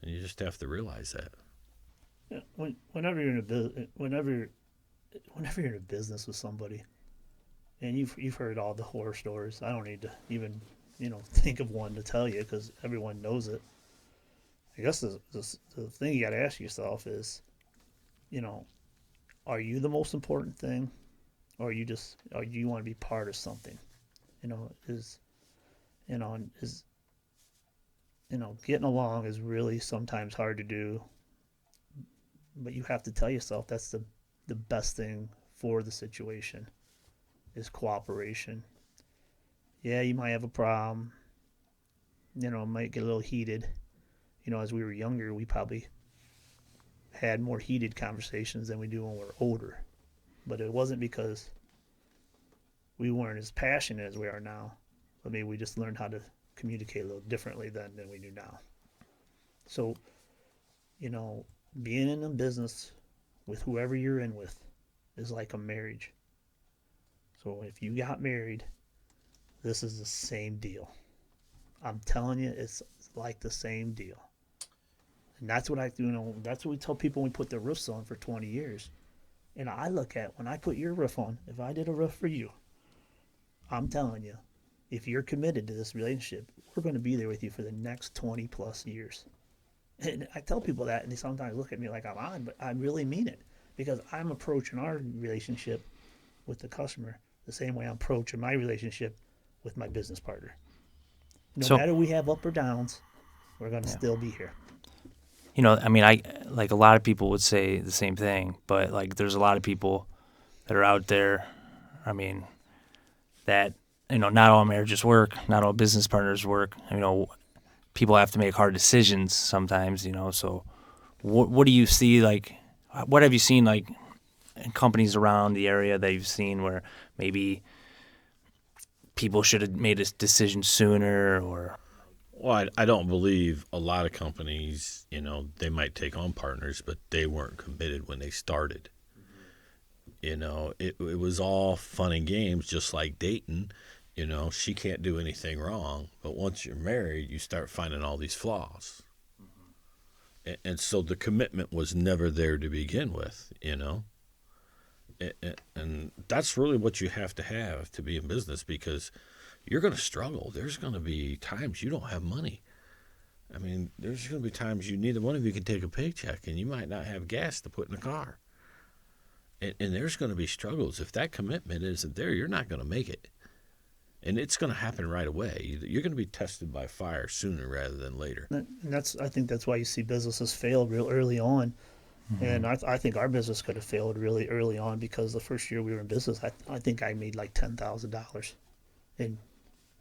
you just have to realize that. Yeah, whenever you're in a business with somebody, and you've heard all the horror stories. I don't need to even, you know, think of one to tell you because everyone knows it. I guess the thing you got to ask yourself is, you know, are you the most important thing, or do you want to be part of something? is is getting along is really sometimes hard to do, but you have to tell yourself that's the best thing for the situation is cooperation. Yeah, you might have a problem. It might get a little heated. As we were younger, we probably had more heated conversations than we do when we're older. But it wasn't because we weren't as passionate as we are now. But maybe we just learned how to communicate a little differently then than we do now. So, being in a business with whoever you're in with is like a marriage. So if you got married, this is the same deal. I'm telling you, it's like the same deal. And that's what that's what we tell people when we put their roofs on for 20 years. And I look at when I put your roof on, if I did a roof for you, I'm telling you, if you're committed to this relationship, we're going to be there with you for the next 20 plus years. And I tell people that, and they sometimes look at me like I'm on, but I really mean it because I'm approaching our relationship with the customer the same way I'm approaching my relationship with my business partner. No matter we have up or downs, we're going to still be here. I like a lot of people would say the same thing, but like there's a lot of people that are out there, that, not all marriages work, not all business partners work. People have to make hard decisions sometimes, so what do you see, like, what have you seen, like, in companies around the area that you've seen where maybe people should have made a decision sooner or... Well, I don't believe a lot of companies, they might take on partners, but they weren't committed when they started. It was all fun and games, just like dating. She can't do anything wrong. But once you're married, you start finding all these flaws. And so the commitment was never there to begin with, And that's really what you have to be in business because you're going to struggle. There's going to be times you don't have money. There's going to be times you need the money if you can take a paycheck and you might not have gas to put in the car. And there's going to be struggles. If that commitment isn't there, you're not going to make it. And it's going to happen right away. You're going to be tested by fire sooner rather than later. And I think that's why you see businesses fail real early on. Mm-hmm. And I think our business could have failed really early on because the first year we were in business, I think I made like $10,000. And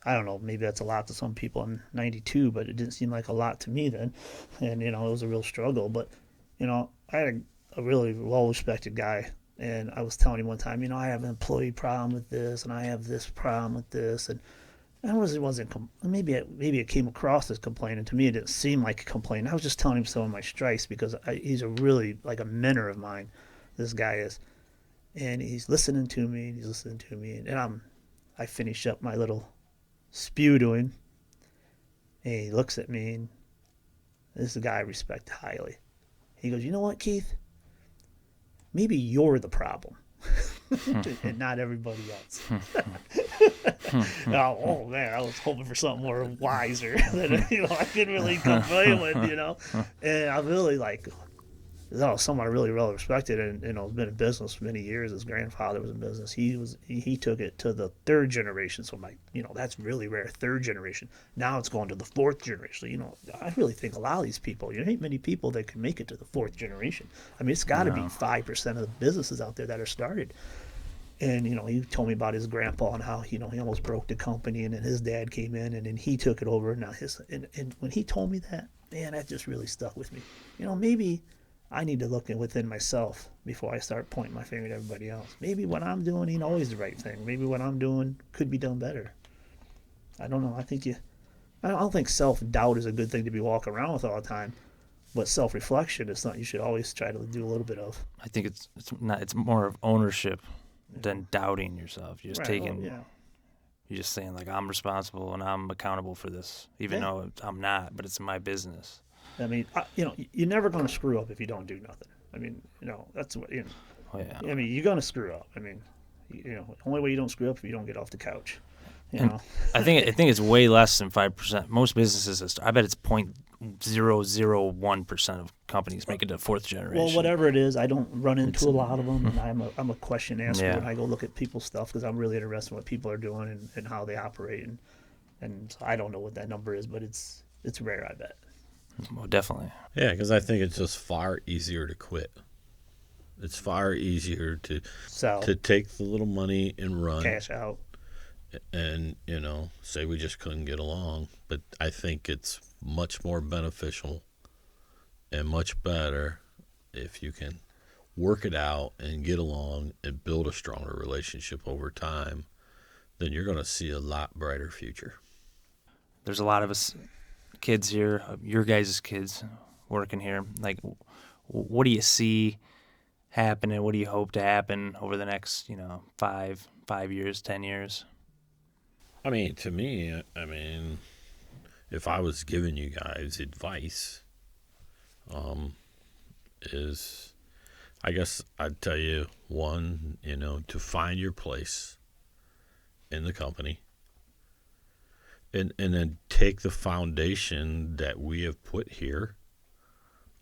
I don't know, maybe that's a lot to some people. I'm 92, but it didn't seem like a lot to me then. And, it was a real struggle. But, I had a really well-respected guy. And I was telling him one time, I have an employee problem with this, and I have this problem with this. And I wasn't maybe it came across as complaining. To me, it didn't seem like a complaint. I was just telling him some of my strikes because he's a really, like a mentor of mine, this guy is. And he's listening to me, and I finish up my little spew to him, and he looks at me, and this is a guy I respect highly. He goes, "You know what, Keith? Maybe you're the problem and not everybody else." Oh man, I was hoping for something more wiser that I could really complain with, And I really someone I really well respected, and has been in business for many years. His grandfather was in business. He took it to the third generation. So that's really rare, third generation. Now it's going to the fourth generation. I really think a lot of these people, there ain't many people that can make it to the fourth generation. It's got to be 5% of the businesses out there that are started. And he told me about his grandpa and how he almost broke the company, and then his dad came in, and then he took it over. And now and when he told me that, man, that just really stuck with me. Maybe I need to look within myself before I start pointing my finger at everybody else. Maybe what I'm doing ain't always the right thing. Maybe what I'm doing could be done better. I don't know. I don't think self-doubt is a good thing to be walking around with all the time, but self-reflection is something you should always try to do a little bit of. I think it's more of ownership than doubting yourself. You're just you're just saying like, I'm responsible and I'm accountable for this, even though I'm not, but it's my business. You're never going to screw up if you don't do nothing. That's what, Oh, yeah. you're going to screw up. The only way you don't screw up is if you don't get off the couch. You And know, I think it's way less than 5%. Most businesses, I bet it's 0.001% of companies make it to fourth generation. well, whatever it is, I don't run into It's- a lot of them, and I'm a question asker Yeah. when I go look at people's stuff because I'm really interested in what people are doing and how they operate, and so I don't know what that number is, but it's rare, I bet. Well, definitely. Yeah, because I think it's just far easier to quit. It's far easier Sell, to take the little money and run cash out. and, say we just couldn't get along. But I think it's much more beneficial and much better if you can work it out and get along and build a stronger relationship over time. Then you're going to see a lot brighter future. There's a lot of us kids here, your guys' kids working here. Like, what do you see happening? What do you hope to happen over the next, 5 years, 10 years? I mean, to me, if I was giving you guys advice, is I guess I'd tell you one, to find your place in the company and then take the foundation that we have put here,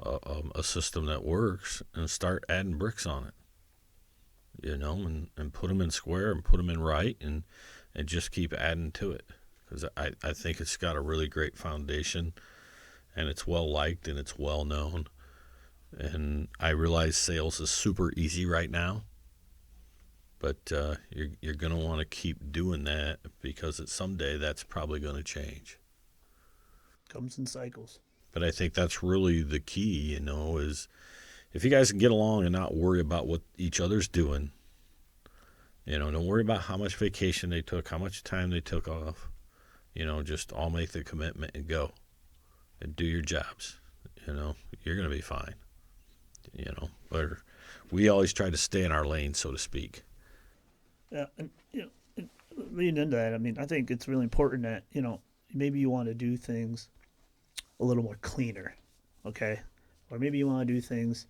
a system that works, and start adding bricks on it, and put them in square and put them in right and just keep adding to it. Because I think it's got a really great foundation and it's well liked and it's well known. And I realize sales is super easy right now, but you're going to want to keep doing that because someday that's probably going to change. Comes in cycles. But I think that's really the key, is if you guys can get along and not worry about what each other's doing, don't worry about how much vacation they took, how much time they took off, just all make the commitment and go and do your jobs. You're going to be fine. But we always try to stay in our lane, so to speak. Yeah, and leading into that, I think it's really important that maybe you want to do things a little more cleaner, okay, or maybe you want to do things.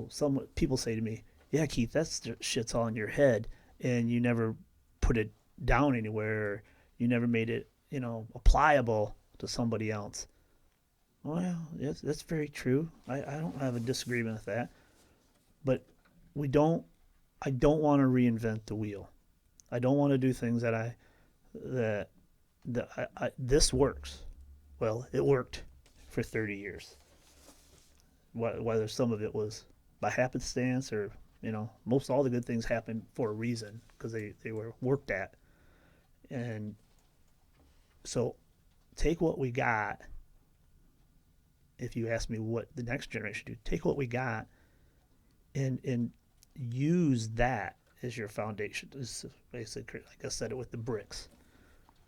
Some people say to me, "Yeah, Keith, that's shit's all in your head, and you never put it down anywhere. Or you never made it, applicable to somebody else." Well, yes, that's very true. I don't have a disagreement with that. But I don't want to reinvent the wheel. I don't want to do things that this works. Well, it worked for 30 years. Whether some of it was by happenstance or, most all the good things happen for a reason because they were worked at. And so take what we got. If you ask me what the next generation do, take what we got and use that as your foundation. This is basically, like I said it with the bricks.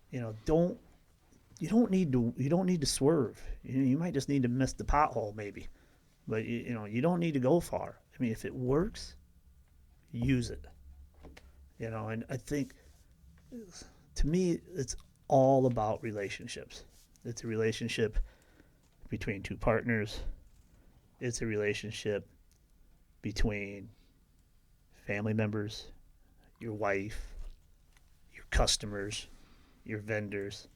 You don't need to swerve. You might just need to miss the pothole maybe, but you don't need to go far. If it works, use it. And I think to me it's all about relationships. It's a relationship between two partners. It's a relationship between family members, your wife, your customers, your vendors,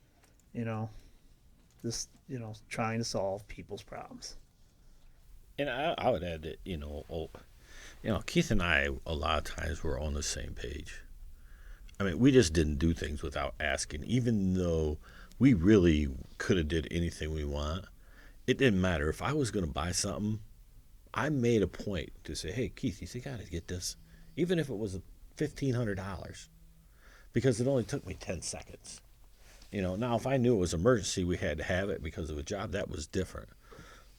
trying to solve people's problems. And I would add that, Keith and I, a lot of times, were on the same page. We just didn't do things without asking, even though we really could have did anything we want. It didn't matter. If I was going to buy something, I made a point to say, "Hey, Keith, you think I ought to get this?" Even if it was $1,500, because it only took me 10 seconds. Now if I knew it was emergency, we had to have it because of a job, that was different.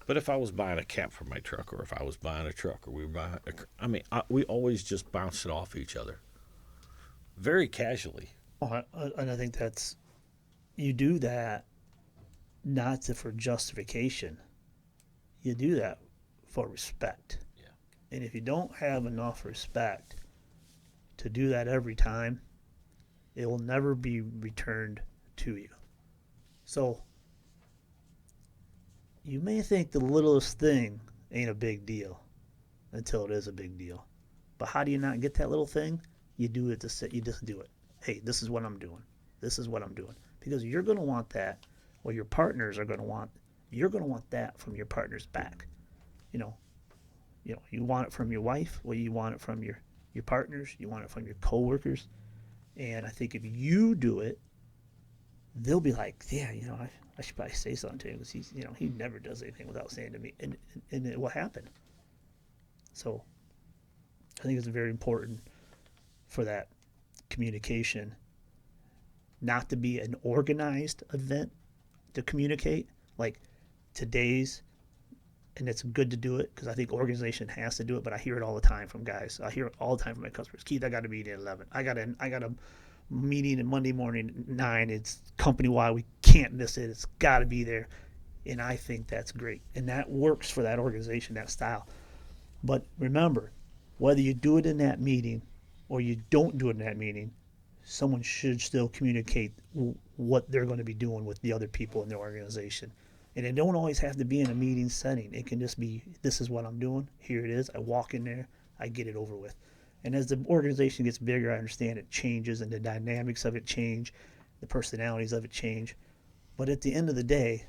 But if I was buying a cap for my truck, or if I was buying a truck, or we were buying we always just bounced it off each other very casually. And I think you do that not for justification. You do that for respect. Yeah. And if you don't have enough respect to do that every time, it will never be returned to you. So you may think the littlest thing ain't a big deal until it is a big deal. But how do you not get that little thing? You do it. You just do it hey, this is what I'm doing. This is what I'm doing. Because you're going to want that, or your partners are going to want, you're going to want that from your partner's back. You know, you want it from your wife, or you want it from your partners, you want it from your coworkers. And I think if you do it, they'll be like, yeah, I should probably say something to him because he never does anything without saying to me, and it will happen. So I think it's very important for that communication not to be an organized event to communicate like today's, and it's good to do it because I think organization has to do it. But I hear it all the time from guys. I hear it all the time from my customers. Keith, I got to meet at 11. I got a meeting on Monday morning at 9. It's company wide. We can't miss it. It's got to be there. And I think that's great. And that works for that organization, that style. But remember, whether you do it in that meeting or you don't do it in that meeting, someone should still communicate what they're going to be doing with the other people in the organization. And it don't always have to be in a meeting setting. It can just be, this is what I'm doing. Here it is. I walk in there. I get it over with. And as the organization gets bigger, I understand it changes and the dynamics of it change. The personalities of it change. But at the end of the day,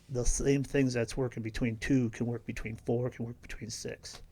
the same things that's working between 2 can work between 4, can work between 6.